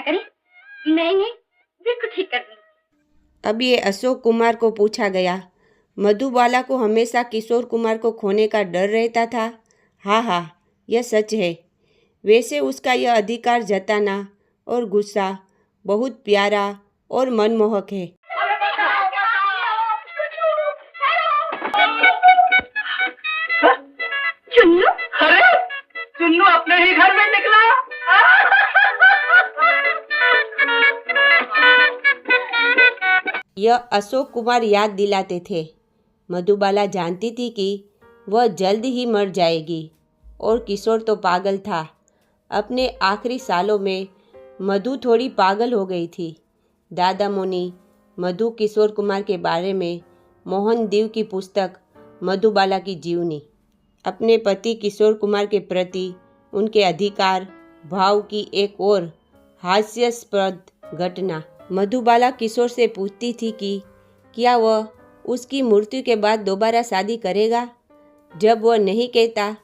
करें? नहीं, बिल्कुल ठीक कर दूंगी। अब ये अशोक कुमार को पूछा गया। मधुबाला को हमेशा किशोर कुमार को खोने का डर रहता था। हाँ, यह सच है। वैसे उसका यह अधिकार जताना और गुस्सा बहुत प्यारा और मनमोहक है। चुन्नू? अरे चुन्नू अपने ही घर में निकला। यह अशोक कुमार याद दिलाते थे। मधुबाला जानती थी कि वह जल्द ही मर जाएगी और किशोर तो पागल था। अपने आखिरी सालों में मधु थोड़ी पागल हो गई थी। दादा मोनी मधु किशोर कुमार के बारे में मोहन दीव की पुस्तक मधुबाला की जीवनी, अपने पति किशोर कुमार के प्रति उनके अधिकार भाव की एक और हास्यास्पद घटना। मधुबाला किशोर से पूछती थी कि क्या वह उसकी मृत्यु के बाद दोबारा शादी करेगा। जब वह नहीं कहता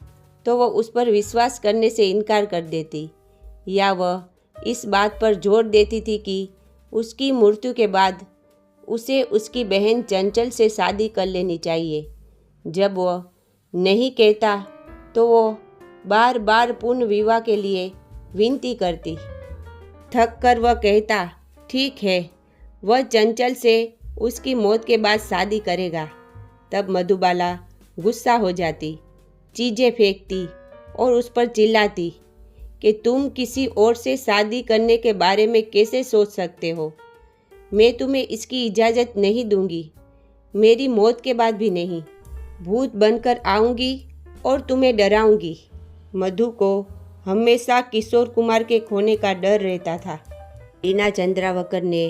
तो वह उस पर विश्वास करने से इनकार कर देती, या वह इस बात पर जोर देती थी कि उसकी मृत्यु के बाद उसे उसकी बहन चंचल से शादी कर लेनी चाहिए। जब वह नहीं कहता तो वो बार बार पुनः विवाह के लिए विनती करती। थक कर वह कहता, ठीक है, वह चंचल से उसकी मौत के बाद शादी करेगा। तब मधुबाला गुस्सा हो जाती, चीज़ें फेंकती और उस पर चिल्लाती कि तुम किसी और से शादी करने के बारे में कैसे सोच सकते हो। मैं तुम्हें इसकी इजाज़त नहीं दूंगी, मेरी मौत के बाद भी नहीं। भूत बनकर आऊँगी और तुम्हें डराऊंगी। मधु को हमेशा किशोर कुमार के खोने का डर रहता था। लीना चंद्रावकर ने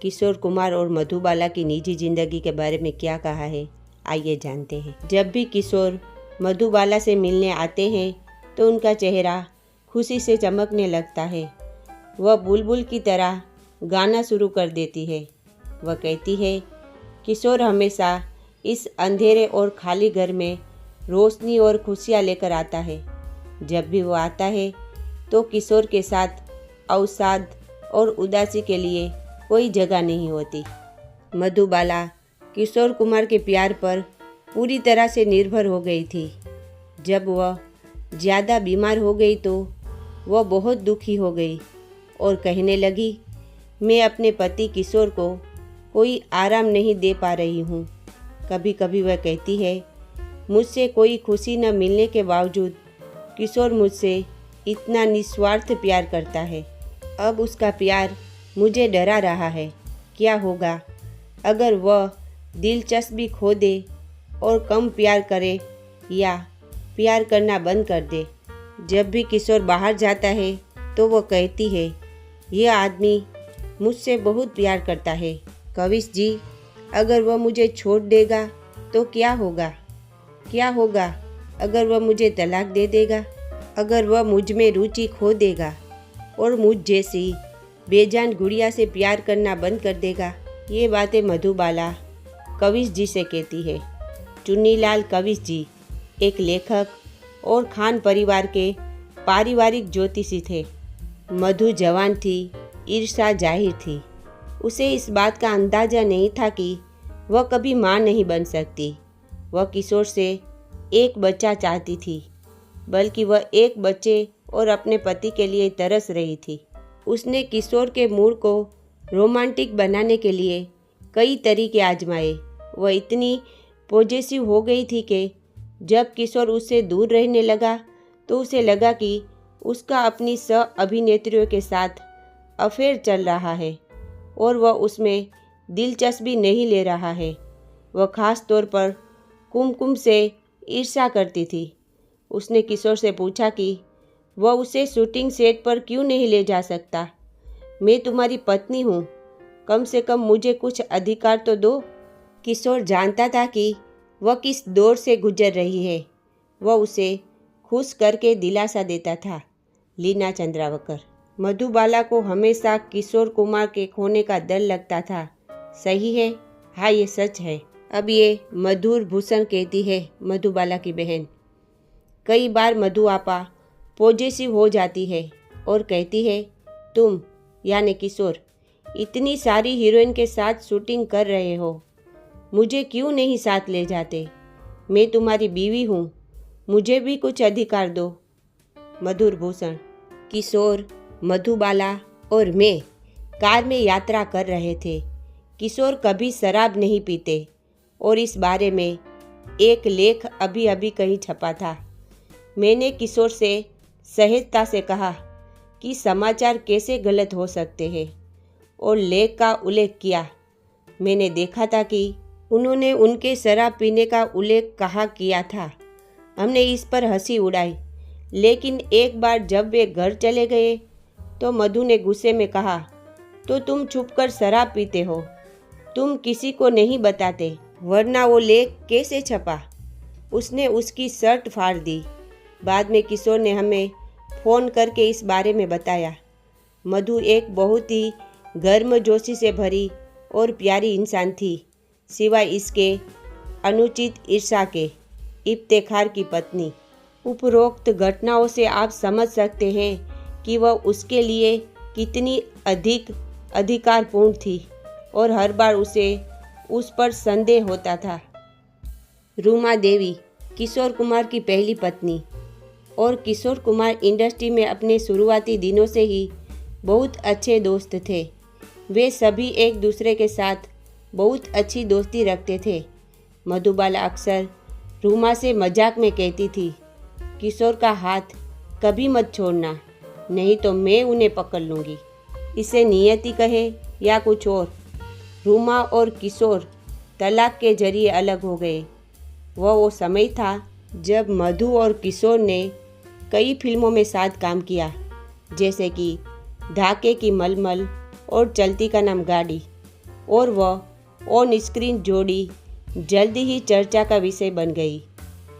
किशोर कुमार और मधुबाला की निजी जिंदगी के बारे में क्या कहा है, आइए जानते हैं। जब भी किशोर मधुबाला से मिलने आते हैं तो उनका चेहरा खुशी से चमकने लगता है। वह बुलबुल की तरह गाना शुरू कर देती है। वह कहती है, किशोर हमेशा इस अंधेरे और खाली घर में रोशनी और खुशियाँ लेकर आता है। जब भी वो आता है तो किशोर के साथ अवसाद और उदासी के लिए कोई जगह नहीं होती। मधुबाला किशोर कुमार के प्यार पर पूरी तरह से निर्भर हो गई थी। जब वह ज़्यादा बीमार हो गई तो वह बहुत दुखी हो गई और कहने लगी, मैं अपने पति किशोर को कोई आराम नहीं दे पा रही हूँ। कभी कभी वह कहती है, मुझसे कोई खुशी न मिलने के बावजूद किशोर मुझसे इतना निस्वार्थ प्यार करता है। अब उसका प्यार मुझे डरा रहा है। क्या होगा अगर वह दिलचस्पी खो दे और कम प्यार करे या प्यार करना बंद कर दे। जब भी किशोर बाहर जाता है तो वह कहती है, यह आदमी मुझसे बहुत प्यार करता है। कविश जी, अगर वह मुझे छोड़ देगा तो क्या होगा? क्या होगा अगर वह मुझे तलाक दे देगा? अगर वह मुझ में रुचि खो देगा और मुझ जैसी बेजान गुड़िया से प्यार करना बंद कर देगा? ये बातें मधुबाला कविश जी से कहती है। चुन्नीलाल कविश जी एक लेखक और खान परिवार के पारिवारिक ज्योतिषी थे। मधु जवान थी, ईर्ष्या जाहिर थी। उसे इस बात का अंदाज़ा नहीं था कि वह कभी मां नहीं बन सकती। वह किशोर से एक बच्चा चाहती थी, बल्कि वह एक बच्चे और अपने पति के लिए तरस रही थी। उसने किशोर के मूड को रोमांटिक बनाने के लिए कई तरीके आजमाए। वह इतनी पॉजेसिव हो गई थी कि जब किशोर उससे दूर रहने लगा तो उसे लगा कि उसका अपनी सह अभिनेत्रियों के साथ अफेयर चल रहा है और वह उसमें दिलचस्पी नहीं ले रहा है। वह खास तौर पर कुमकुम से ईर्ष्या करती थी। उसने किशोर से पूछा कि वह उसे शूटिंग सेट पर क्यों नहीं ले जा सकता। मैं तुम्हारी पत्नी हूँ, कम से कम मुझे कुछ अधिकार तो दो। किशोर जानता था कि वह किस दौर से गुजर रही है। वह उसे खुश करके दिलासा देता था। लीना चंद्रावकर। मधुबाला को हमेशा किशोर कुमार के खोने का डर लगता था। सही है, हाँ ये सच है। अब ये मधुर भूषण कहती है, मधुबाला की बहन। कई बार मधु आपा पॉजेसिव हो जाती है और कहती है, तुम यानी किशोर, इतनी सारी हीरोइन के साथ शूटिंग कर रहे हो, मुझे क्यों नहीं साथ ले जाते? मैं तुम्हारी बीवी हूँ, मुझे भी कुछ अधिकार दो। मधुर भूषण, किशोर, मधुबाला और मैं कार में यात्रा कर रहे थे। किशोर कभी शराब नहीं पीते और इस बारे में एक लेख अभी अभी कहीं छपा था। मैंने किशोर से सहजता से कहा कि समाचार कैसे गलत हो सकते हैं और लेख का उल्लेख किया। मैंने देखा था कि उन्होंने उनके शराब पीने का उल्लेख कहा किया था। हमने इस पर हंसी उड़ाई, लेकिन एक बार जब वे घर चले गए तो मधु ने गुस्से में कहा, तो तुम छुपकर शराब पीते हो, तुम किसी को नहीं बताते, वरना वो लेख कैसे छपा? उसने उसकी शर्ट फाड़ दी। बाद में किशोर ने हमें फ़ोन करके इस बारे में बताया। मधु एक बहुत ही गर्मजोशी से भरी और प्यारी इंसान थी, सिवाय इसके अनुचित ईर्ष्या के इफ्तेखार की पत्नी। उपरोक्त घटनाओं से आप समझ सकते हैं कि वह उसके लिए कितनी अधिक अधिकारपूर्ण थी और हर बार उसे उस पर संदेह होता था। रूमा देवी, किशोर कुमार की पहली पत्नी, और किशोर कुमार इंडस्ट्री में अपने शुरुआती दिनों से ही बहुत अच्छे दोस्त थे। वे सभी एक दूसरे के साथ बहुत अच्छी दोस्ती रखते थे। मधुबाला अक्सर रूमा से मजाक में कहती थी, किशोर का हाथ कभी मत छोड़ना, नहीं तो मैं उन्हें पकड़ लूँगी। इसे नियति कहे या कुछ और, रूमा और किशोर तलाक के जरिए अलग हो गए। वह वो समय था जब मधु और किशोर ने कई फिल्मों में साथ काम किया, जैसे कि ढाके की मलमल और चलती का नाम गाड़ी, और वह ऑन स्क्रीन जोड़ी जल्दी ही चर्चा का विषय बन गई।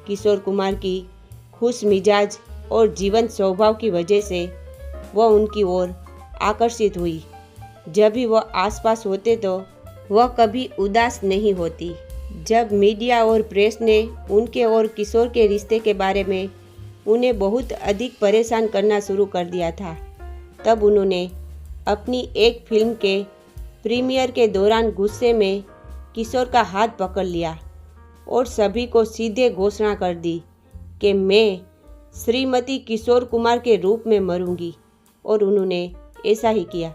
किशोर कुमार की खुश मिजाज और जीवंत स्वभाव की वजह से वह उनकी ओर आकर्षित हुई। जब भी वह आसपास होते तो वह कभी उदास नहीं होती। जब मीडिया और प्रेस ने उनके और किशोर के रिश्ते के बारे में उन्हें बहुत अधिक परेशान करना शुरू कर दिया था, तब उन्होंने अपनी एक फिल्म के प्रीमियर के दौरान गुस्से में किशोर का हाथ पकड़ लिया और सभी को सीधे घोषणा कर दी कि मैं श्रीमती किशोर कुमार के रूप में मरूंगी, और उन्होंने ऐसा ही किया।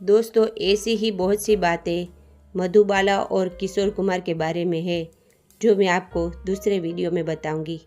दोस्तों, ऐसी ही बहुत सी बातें मधुबाला और किशोर कुमार के बारे में है जो मैं आपको दूसरे वीडियो में बताऊंगी।